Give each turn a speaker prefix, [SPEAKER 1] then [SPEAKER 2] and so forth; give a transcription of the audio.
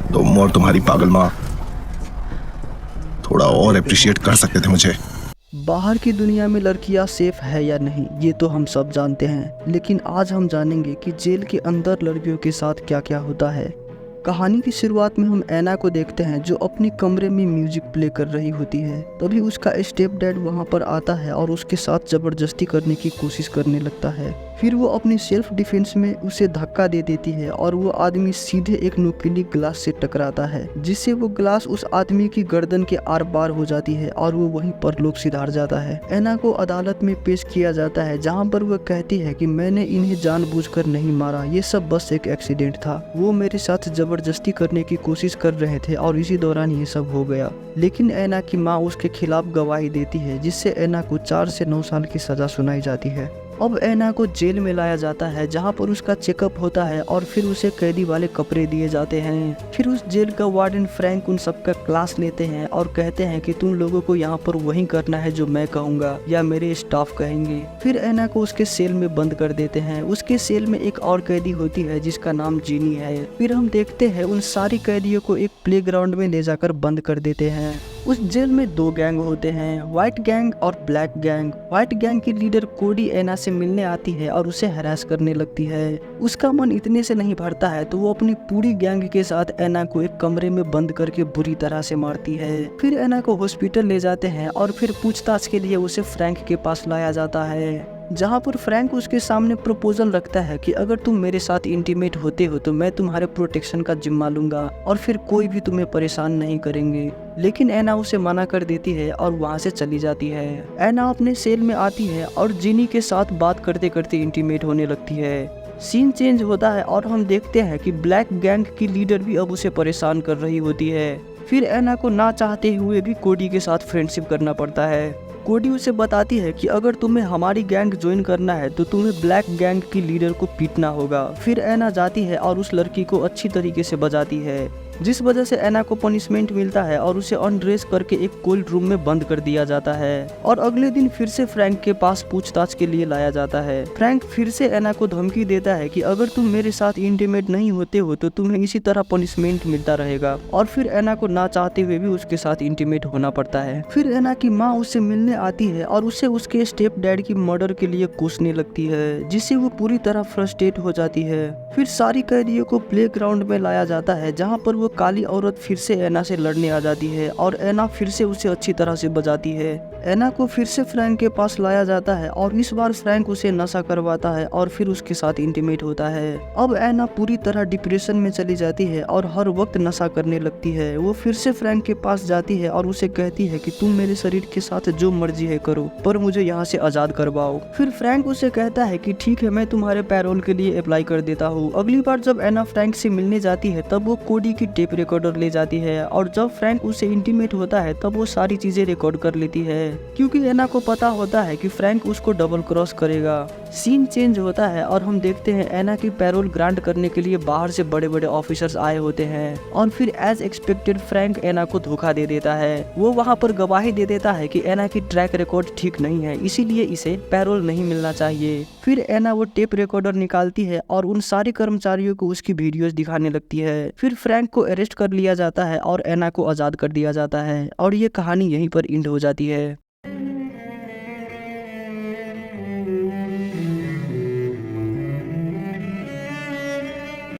[SPEAKER 1] तुम और तुम्हारी पागल माँ थोड़ा और अप्रिशिएट कर सकते थे मुझे।
[SPEAKER 2] बाहर की दुनिया में लड़कियां सेफ है या नहीं ये तो हम सब जानते हैं, लेकिन आज हम जानेंगे कि जेल के अंदर लड़कियों के साथ क्या क्या होता है। कहानी की शुरुआत में हम ऐना को देखते हैं जो अपने कमरे में म्यूजिक प्ले कर रही होती है। तभी उसका स्टेप डैड वहां पर आता है और उसके साथ जबरदस्ती करने की कोशिश करने लगता है। फिर वो अपनी सेल्फ डिफेंस में उसे धक्का दे देती है और वो आदमी सीधे एक नुकीली ग्लास से टकराता है, जिससे वो ग्लास उस आदमी की गर्दन के आर पार हो जाती है और वो वहीं पर लोग सिधार जाता है। ऐना को अदालत में पेश किया जाता है जहां पर वो कहती है कि मैंने इन्हें जानबूझकर नहीं मारा, ये सब बस एक एक्सीडेंट था। वो मेरे साथ जबरदस्ती करने की कोशिश कर रहे थे और इसी दौरान ये सब हो गया। लेकिन ऐना की माँ उसके खिलाफ गवाही देती है, जिससे ऐना को 4 से 9 साल की सजा सुनाई जाती है। अब ऐना को जेल में लाया जाता है जहां पर उसका चेकअप होता है और फिर उसे कैदी वाले कपड़े दिए जाते हैं। फिर उस जेल का वार्डन फ्रैंक उन सबका क्लास लेते हैं और कहते हैं कि तुम लोगों को यहाँ पर वही करना है जो मैं कहूँगा या मेरे स्टाफ कहेंगे। फिर ऐना को उसके सेल में बंद कर देते हैं। उसके सेल में एक और कैदी होती है जिसका नाम जीनी है। फिर हम देखते हैं उन सारी कैदियों को एक प्लेग्राउंड में ले जाकर बंद कर देते हैं। उस जेल में 2 गैंग होते हैं, व्हाइट गैंग और ब्लैक गैंग। व्हाइट गैंग की लीडर कोडी ऐना से मिलने आती है और उसे हरास करने लगती है। उसका मन इतने से नहीं भरता है तो वो अपनी पूरी गैंग के साथ ऐना को एक कमरे में बंद करके बुरी तरह से मारती है। फिर ऐना को हॉस्पिटल ले जाते हैं और फिर पूछताछ के लिए उसे फ्रैंक के पास लाया जाता है, जहाँ पर फ्रैंक उसके सामने प्रपोजल रखता है कि अगर तुम मेरे साथ इंटीमेट होते हो तो मैं तुम्हारे प्रोटेक्शन का जिम्मा लूंगा और फिर कोई भी तुम्हें परेशान नहीं करेंगे। लेकिन ऐना उसे मना कर देती है और वहाँ से चली जाती है। ऐना अपने सेल में आती है और जिनी के साथ बात करते करते इंटीमेट होने लगती है। सीन चेंज होता है और हम देखते हैं कि ब्लैक गैंग की लीडर भी अब उसे परेशान कर रही होती है। फिर ऐना को ना चाहते हुए भी कोडी के साथ फ्रेंडशिप करना पड़ता है। कोडी उसे बताती है कि अगर तुम्हें हमारी गैंग ज्वाइन करना है तो तुम्हें ब्लैक गैंग की लीडर को पीटना होगा। फिर ऐना जाती है और उस लड़की को अच्छी तरीके से बजाती है, जिस वजह से ऐना को पनिशमेंट मिलता है और उसे अनड्रेस करके एक कोल्ड रूम में बंद कर दिया जाता है। और अगले दिन फिर से फ्रैंक के पास पूछताछ के लिए लाया जाता है। फ्रैंक फिर से ऐना को धमकी देता है कि अगर तुम मेरे साथ इंटीमेट नहीं होते हो तो तुम्हें इसी तरह पनिशमेंट मिलता रहेगा। और फिर ऐना को ना चाहते हुए भी उसके साथ इंटीमेट होना पड़ता है। फिर ऐना की माँ उससे मिलने आती है और उसे उसके स्टेप डैड की मर्डर के लिए कोसने लगती है, जिससे वो पूरी तरह फ्रस्ट्रेट हो जाती है। फिर सारी कैदियों को प्लेग्राउंड में लाया जाता है जहाँ पर वो काली औरत फिर से ऐना से लड़ने आ जाती है और ऐना फिर से उसे अच्छी तरह से बजाती है। ऐना को फिर से फ्रैंक के पास लाया जाता है और इस बार फ्रैंक उसे नशा करवाता है और फिर उसके साथ इंटीमेट होता है। अब ऐना पूरी तरह डिप्रेशन में चली जाती है और हर वक्त नशा करने लगती है। वो फिर से फ्रैंक के पास जाती है और उसे कहती है कि तुम मेरे शरीर के साथ जो मर्जी है करो, पर मुझे यहाँ से आजाद करवाओ। फिर फ्रैंक उसे कहता है कि ठीक है, मैं तुम्हारे पैरोल के लिए अप्लाई कर देता हूँ। अगली बार जब ऐना फ्रैंक से मिलने जाती है तब वो कोडी की टेप रिकॉर्डर ले जाती है और जब फ्रैंक उससे इंटीमेट होता है तब वो सारी चीजें रिकॉर्ड कर लेती है, क्योंकि ऐना को पता होता है कि फ्रैंक उसको डबल क्रॉस करेगा। सीन चेंज होता है और हम देखते हैं ऐना की पैरोल ग्रांट करने के लिए बाहर से बड़े बड़े ऑफिसर्स आए होते हैं और फिर एज एक्सपेक्टेड फ्रैंक ऐना को धोखा दे देता है। वो वहाँ पर गवाही दे देता है कि ऐना की ट्रैक रिकॉर्ड ठीक नहीं है, इसीलिए इसे पैरोल नहीं मिलना चाहिए। फिर ऐना वो टेप रिकॉर्डर निकालती है और उन सारे कर्मचारियों को उसकी वीडियोस दिखाने लगती है। फिर फ्रैंक को अरेस्ट कर लिया जाता है और ऐना को आजाद कर दिया जाता है और ये कहानी यहीं पर एंड हो जाती है।